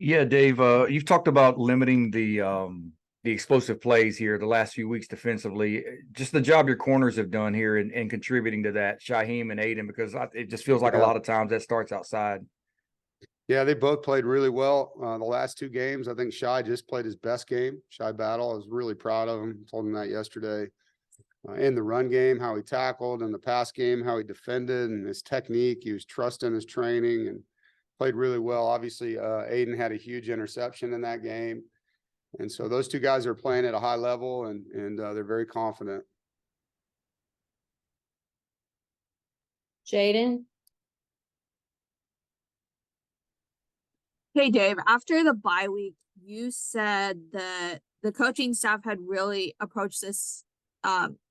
Yeah, Dave, you've talked about limiting the explosive plays here the last few weeks defensively. Just the job your corners have done here and contributing to that, Shaheem and Aiden, because it just feels like a Yeah. lot of times that starts outside. Yeah, they both played really well. The last two games, I think Shy just played his best game. Shy Battle, I was really proud of him. Told him that yesterday. In the run game, how he tackled, in the pass game, how he defended, and his technique. He was trusting his training and played really well. Obviously, Aiden had a huge interception in that game, and so those two guys are playing at a high level, and they're very confident. Jaden? Hey, Dave, after the bye week, you said that the coaching staff had really approached this,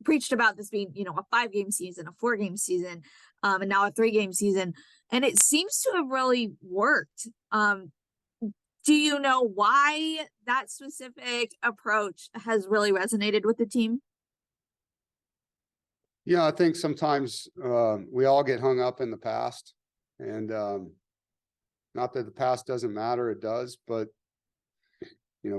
preached about this being, a 5-game season, a 4-game season, and now a 3-game season. And it seems to have really worked. Do you know why that specific approach has really resonated with the team? Yeah, I think sometimes we all get hung up in the past, and not that the past doesn't matter, it does, but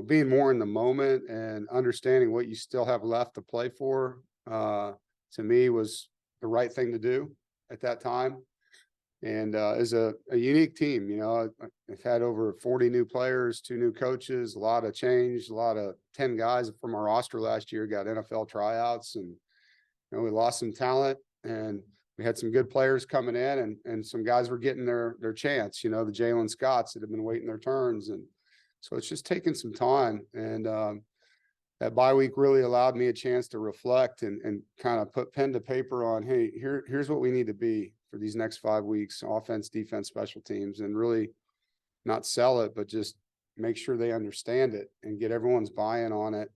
being more in the moment and understanding what you still have left to play for, to me was the right thing to do at that time. And as a unique team, I've had over 40 new players, 2 new coaches, a lot of change, a lot of 10 guys from our roster last year got NFL tryouts, and we lost some talent, and we had some good players coming in, and some guys were getting their chance, the Jalen Scotts that have been waiting their turns. And so it's just taking some time. And that bye week really allowed me a chance to reflect and kind of put pen to paper on, hey, here's what we need to be for these next 5 weeks: offense, defense, special teams, and really not sell it, but just make sure they understand it and get everyone's buy-in on it.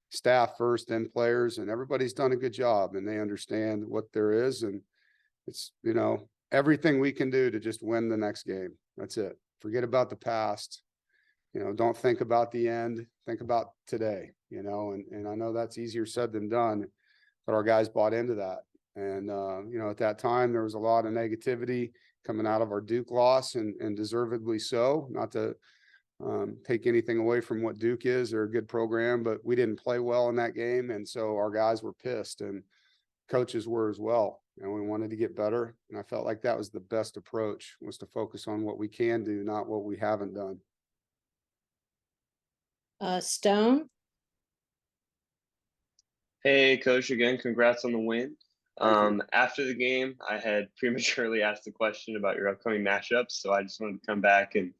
Staff first, then players, and everybody's done a good job, and they understand what there is. And it's, everything we can do to just win the next game. That's it. Forget about the past. Don't think about the end. Think about today, and I know that's easier said than done, but our guys bought into that. And, at that time, there was a lot of negativity coming out of our Duke loss, and deservedly so. Not to take anything away from what Duke is. They're a good program, but we didn't play well in that game. And so our guys were pissed, and coaches were as well. And we wanted to get better. And I felt like that was the best approach, was to focus on what we can do, not what we haven't done. Stone? Hey, Coach, again, congrats on the win. Thank you. After the game, I had prematurely asked a question about your upcoming matchups, so I just wanted to come back and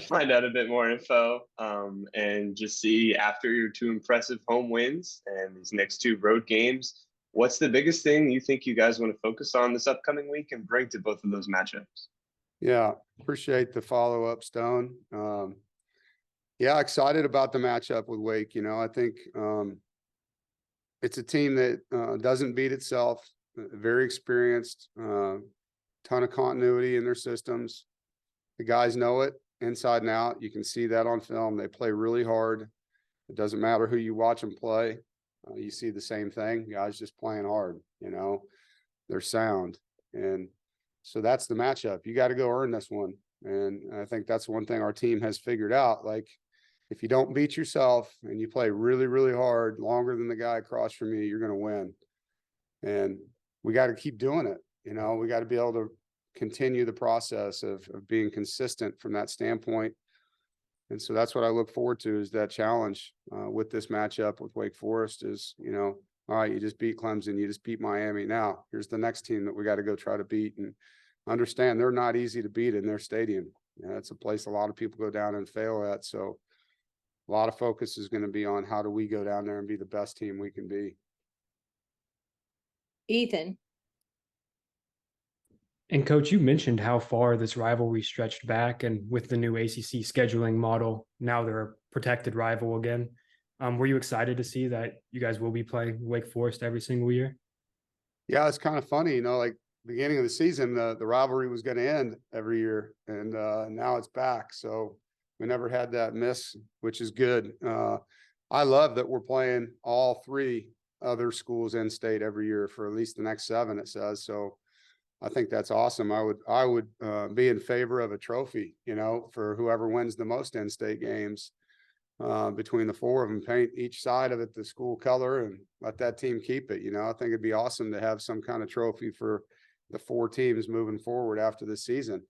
find out a bit more info, and just see, after your 2 impressive home wins and these next 2 road games, what's the biggest thing you think you guys want to focus on this upcoming week and bring to both of those matchups? Yeah, appreciate the follow-up, Stone. Yeah, excited about the matchup with Wake. I think it's a team that doesn't beat itself, very experienced, ton of continuity in their systems. The guys know it inside and out. You can see that on film. They play really hard. It doesn't matter who you watch them play. You see the same thing. Guys just playing hard, they're sound. And so that's the matchup. You got to go earn this one. And I think that's one thing our team has figured out. Like, if you don't beat yourself and you play really, really hard, longer than the guy across from you, you're going to win. And we got to keep doing it. We got to be able to continue the process of being consistent from that standpoint. And so that's what I look forward to, is that challenge with this matchup with Wake Forest is, all right, you just beat Clemson, you just beat Miami. Now here's the next team that we got to go try to beat, and understand they're not easy to beat in their stadium. It's a place a lot of people go down and fail at. So a lot of focus is going to be on how do we go down there and be the best team we can be. Ethan? And Coach, you mentioned how far this rivalry stretched back, and with the new ACC scheduling model, now they're a protected rival again. Were you excited to see that you guys will be playing Wake Forest every single year? Yeah, it's kind of funny, like beginning of the season, the rivalry was going to end every year, and now it's back. So we never had that miss, which is good. I love that we're playing all 3 other schools in state every year for at least the next 7, it says. So I think that's awesome. I would be in favor of a trophy, you know, for whoever wins the most in-state games. Between the four of them, paint each side of it the school color and let that team keep it. You know, I think it'd be awesome to have some kind of trophy for the four teams moving forward after the season,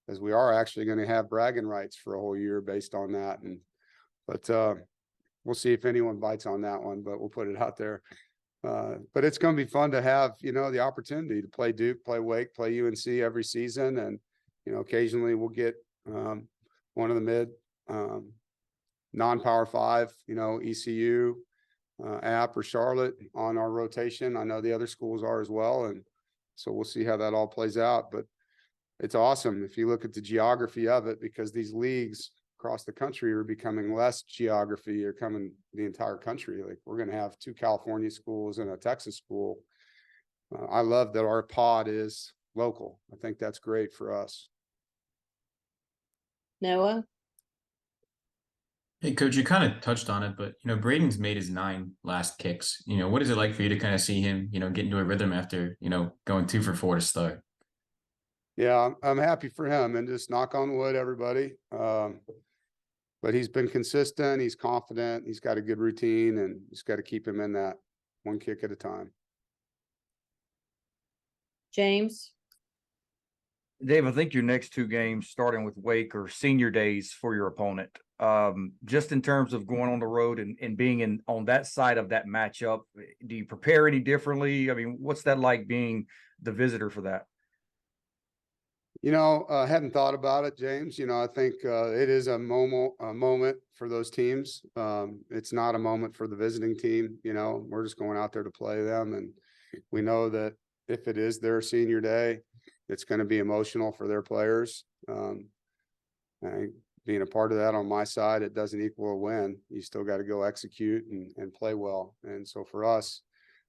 as we are actually going to have bragging rights for a whole year based on that. But we'll see if anyone bites on that one, but we'll put it out there. But it's going to be fun to have, you know, the opportunity to play Duke, play Wake, play UNC every season. And, you know, occasionally we'll get one of the mid non-power five, you know, ECU, App or Charlotte on our rotation. I know the other schools are as well. And so we'll see how that all plays out. But it's awesome if you look at the geography of it, because these leagues across the country are becoming less geography, are coming the entire country. Like we're going to have 2 California schools and a Texas school. I love that our pod is local. I think that's great for us. Noah? Hey, Coach, you kind of touched on it, but, you know, Braden's made his 9 last kicks. You know, what is it like for you to kind of see him, you know, get into a rhythm after, you know, going 2 for 4 to start? Yeah, I'm happy for him, and just knock on wood, everybody. But he's been consistent. He's confident. He's got a good routine, and just got to keep him in that one kick at a time. James? Dave, I think your next 2 games, starting with Wake, are senior days for your opponent. Just in terms of going on the road and being on that side of that matchup, do you prepare any differently? I mean, what's that like being the visitor for that? You know, I hadn't thought about it, James. You know, I think it is a moment for those teams. It's not a moment for the visiting team. You know, we're just going out there to play them. And we know that if it is their senior day, it's going to be emotional for their players. And being a part of that on my side, it doesn't equal a win. You still got to go execute and play well. And so for us,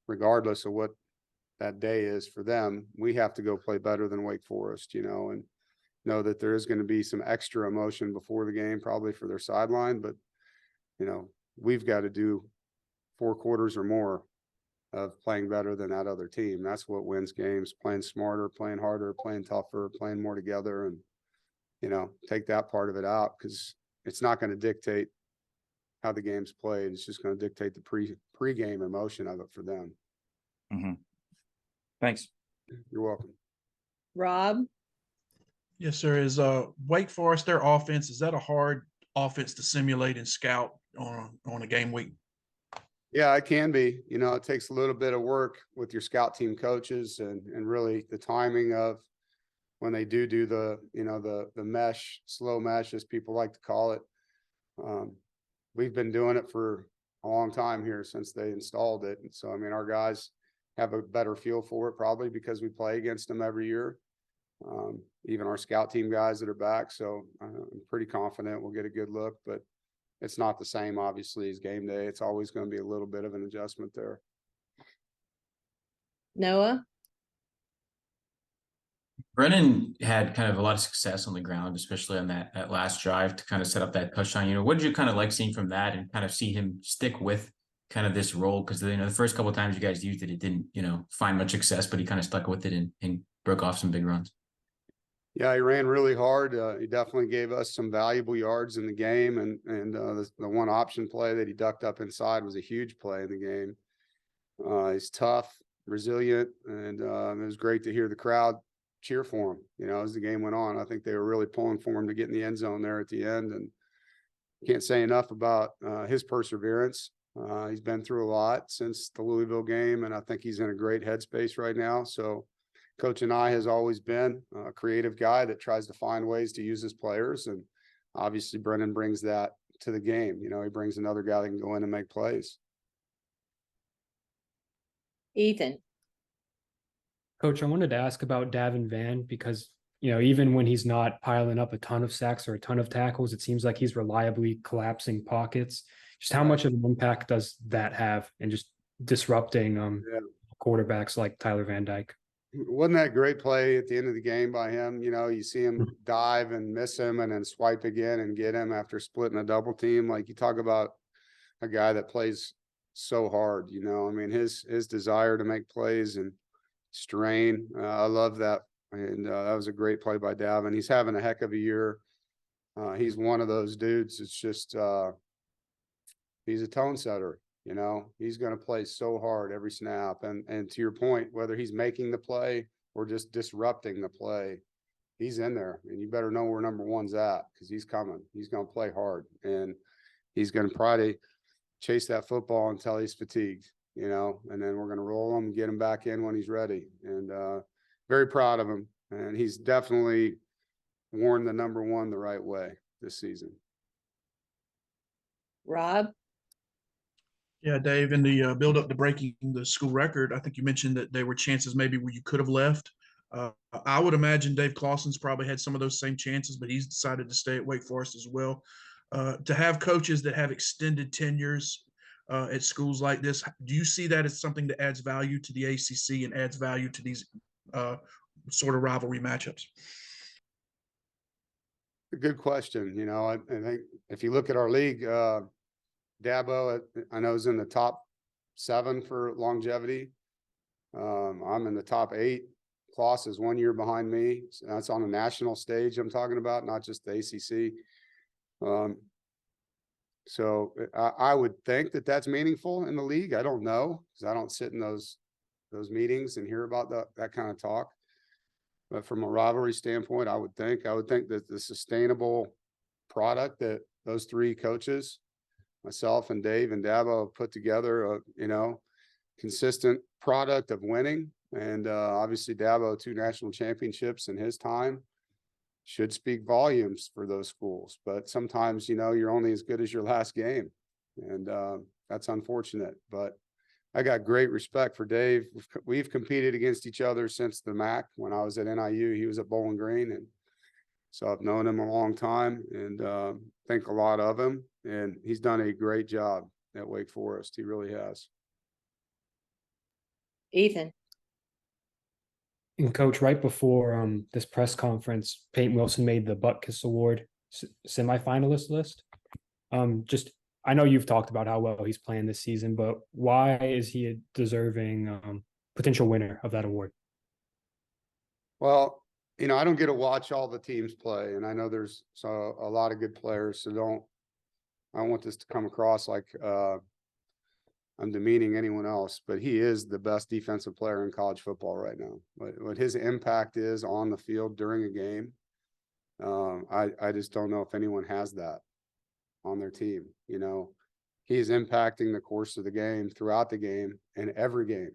regardless of what that day is for them, we have to go play better than Wake Forest, you know, and know that there is going to be some extra emotion before the game, probably for their sideline. But, you know, we've got to do 4 quarters or more of playing better than that other team. That's what wins games: playing smarter, playing harder, playing tougher, playing more together. And, you know, take that part of it out, because it's not going to dictate how the game's played. It's just going to dictate the pre-game emotion of it for them. Mm-hmm. Thanks. You're welcome. Rob? Yes, sir. Is Wake Forest, their offense, is that a hard offense to simulate and scout on a game week? Yeah, it can be. You know, it takes a little bit of work with your scout team coaches and really the timing of when they do the, you know, the mesh, slow mesh, as people like to call it. We've been doing it for a long time here since they installed it. And so, I mean, our guys have a better feel for it, probably because we play against them every year. Even our scout team guys that are back. So I'm pretty confident we'll get a good look, but it's not the same, obviously, as game day. It's always going to be a little bit of an adjustment there. Noah? Brennan had kind of a lot of success on the ground, especially on that last drive to kind of set up that touchdown. You know, what did you kind of like seeing from that and kind of see him stick with kind of this role? Because, you know, the first couple of times you guys used it, it didn't, you know, find much success, but he kind of stuck with it and broke off some big runs. Yeah, he ran really hard. He definitely gave us some valuable yards in the game. And the one option play that he ducked up inside was a huge play in the game. He's tough, resilient, and it was great to hear the crowd cheer for him, you know, as the game went on. I think they were really pulling for him to get in the end zone there at the end. And can't say enough about his perseverance. He's been through a lot since the Louisville game, and I think he's in a great headspace right now. So Coach and I has always been a creative guy that tries to find ways to use his players. And obviously Brennan brings that to the game. You know, he brings another guy that can go in and make plays. Ethan? Coach, I wanted to ask about Davin Van because, you know, even when he's not piling up a ton of sacks or a ton of tackles, it seems like he's reliably collapsing pockets. Just how much of an impact does that have in just disrupting quarterbacks like Tyler Van Dyke? Wasn't that a great play at the end of the game by him? You know, you see him dive and miss him and then swipe again and get him after splitting a double team. Like, you talk about a guy that plays so hard, you know, I mean, his desire to make plays and strain. I love that. And that was a great play by Davin. He's having a heck of a year. He's one of those dudes. It's just, he's a tone setter. You know, he's going to play so hard every snap. And to your point, whether he's making the play or just disrupting the play, he's in there. And you better know where number one's at, because he's coming. He's going to play hard, and he's going to probably chase that football until he's fatigued, you know, and then we're going to roll him and get him back in when he's ready. And very proud of him. And he's definitely worn the number one the right way this season. Rob, Yeah, Dave, in the build up to breaking the school record, I think you mentioned that there were chances maybe where you could have left. I would imagine Dave Clawson's probably had some of those same chances, but he's decided to stay at Wake Forest as well. To have coaches that have extended tenures at schools like this, do you see that as something that adds value to the ACC and adds value to these sort of rivalry matchups? A good question. You know, I think if you look at our league, Dabo, I know, is in the top 7 for longevity. I'm in the top 8. Kloss is 1 year behind me. So that's on a national stage I'm talking about, not just the ACC. So I would think that that's meaningful in the league. I don't know, because I don't sit in those meetings and hear about that kind of talk. But from a rivalry standpoint, I would think that the sustainable product that those 3 coaches, myself and Dave and Dabo, have put together, you know, consistent product of winning. And obviously Dabo, 2 national championships in his time, should speak volumes for those schools. But sometimes, you know, you're only as good as your last game. And that's unfortunate. But I got great respect for Dave. We've competed against each other since the MAC. When I was at NIU, he was at Bowling Green. And so I've known him a long time, and think a lot of him. And he's done a great job at Wake Forest. He really has. Ethan, And Coach, right before this press conference, Peyton Wilson made the Butkus Award semifinalist list. Just, I know you've talked about how well he's playing this season, but why is he a deserving potential winner of that award? Well, you know, I don't get to watch all the teams play, and I know there's a lot of good players. So I don't want this to come across like I'm demeaning anyone else, but he is the best defensive player in college football right now. What his impact is on the field during a game, I just don't know if anyone has that on their team. You know, he's impacting the course of the game, throughout the game, and every game.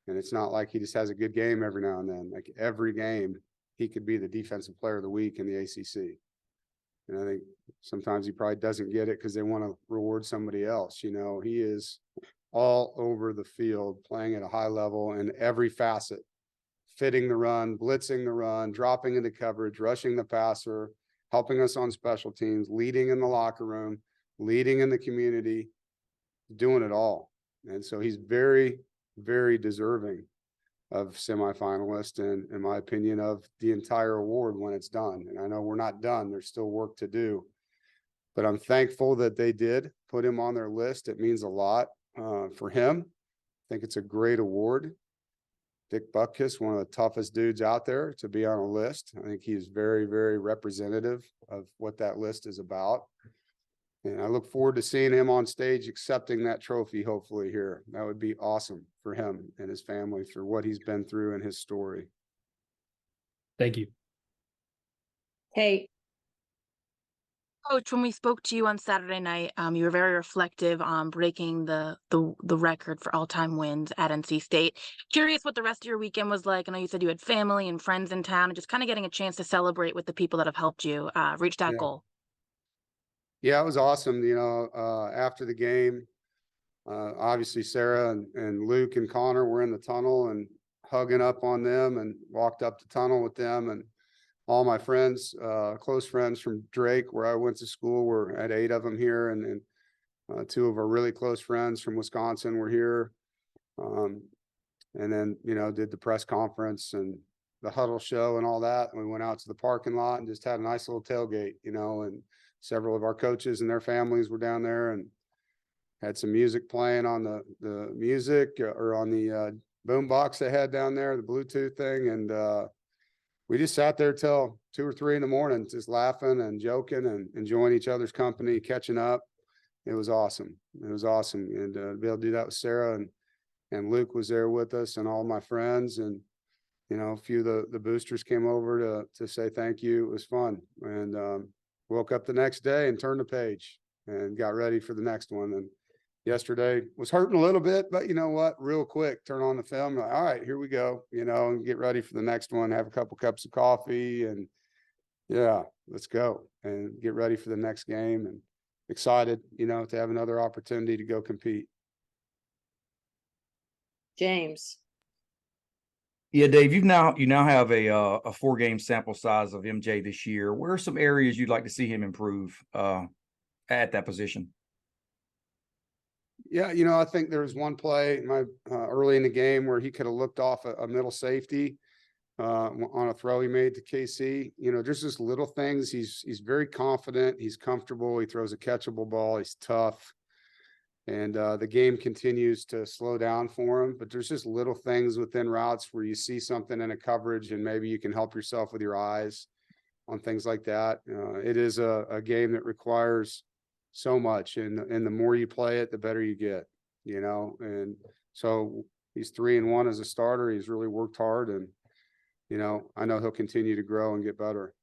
And it's not like he just has a good game every now and then. Like every game, he could be the defensive player of the week in the ACC. And I think sometimes he probably doesn't get it because they want to reward somebody else. You know, he is all over the field, playing at a high level in every facet, fitting the run, blitzing the run, dropping into coverage, rushing the passer, helping us on special teams, leading in the locker room, leading in the community, doing it all. And so he's very, very deserving of semifinalist, and in my opinion, of the entire award when it's done. And I know we're not done. There's still work to do, but I'm thankful that they did put him on their list. It means a lot for him. I think it's a great award. Dick Butkus, one of the toughest dudes out there to be on a list. I think he's very, very representative of what that list is about. And I look forward to seeing him on stage accepting that trophy, hopefully here. That would be awesome for him and his family through what he's been through in his story. Thank you. Kate, Coach, when we spoke to you on Saturday night, you were very reflective on breaking the record for all-time wins at NC State. Curious what the rest of your weekend was like. I know you said you had family and friends in town, and just kind of getting a chance to celebrate with the people that have helped you reach that goal. Yeah, it was awesome. You know, after the game, obviously Sarah and Luke and Connor were in the tunnel and hugging up on them, and walked up the tunnel with them. And all my friends, close friends from Drake, where I went to school, were at 8 of them here. And 2 of our really close friends from Wisconsin were here. And then, you know, did the press conference and the huddle show and all that. And we went out to the parking lot and just had a nice little tailgate, you know, and several of our coaches and their families were down there, and had some music playing on the music or on the boom box they had down there, the Bluetooth thing. And, we just sat there till 2 or 3 in the morning, just laughing and joking and enjoying each other's company, catching up. It was awesome. It was awesome. And, to be able to do that with Sarah and Luke was there with us and all my friends. And, you know, a few of the boosters came over to say thank you. It was fun. And, woke up the next day and turned the page and got ready for the next one. And yesterday was hurting a little bit, but you know what? Real quick, turn on the film. Like, all right, here we go, you know, and get ready for the next one, have a couple cups of coffee and yeah, let's go and get ready for the next game and excited, you know, to have another opportunity to go compete. James. Yeah, Dave, you now have a 4-game sample size of MJ this year. Where are some areas you'd like to see him improve at that position? Yeah, you know, I think there was one play in my early in the game where he could have looked off a middle safety on a throw he made to KC. You know, just little things. He's very confident. He's comfortable. He throws a catchable ball. He's tough. And the game continues to slow down for him. But there's just little things within routes where you see something in a coverage and maybe you can help yourself with your eyes on things like that. It is a game that requires so much. And the more you play it, the better you get, you know. And so he's 3-1 as a starter. He's really worked hard. And, you know, I know he'll continue to grow and get better.